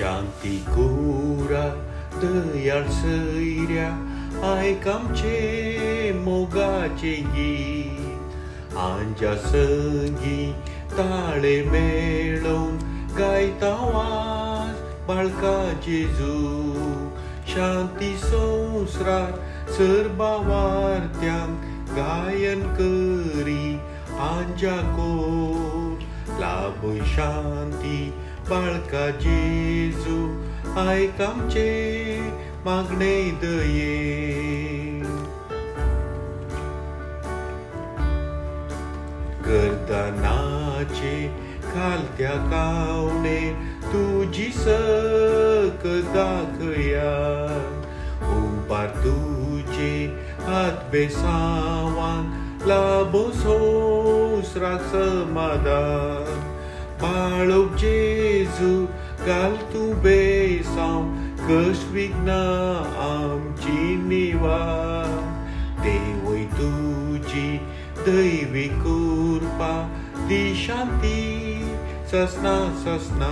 शांती कुरा दयाळ सैर्या ऐक आमचे मोगाचे गीत आंच्या संगी ताळे मेळून गायता वाज बाळका जेजू शांती संवसार सर्बा वार्त्यांक गायन करी आंच्या कोर लाभूय शांती बाळका जेजू ऐक आमचे मागणे दये गर्दनाचे खालत्या कावणे तुझी सक दाखया उबार तुझे हात बेसावान लाभो संवसाराक समाधान बाळोक जेजू घाल तूं बेसांव कश विघ्ना आमची निवार देवय तुजी दैवी कृपा दी शांती ससना ससना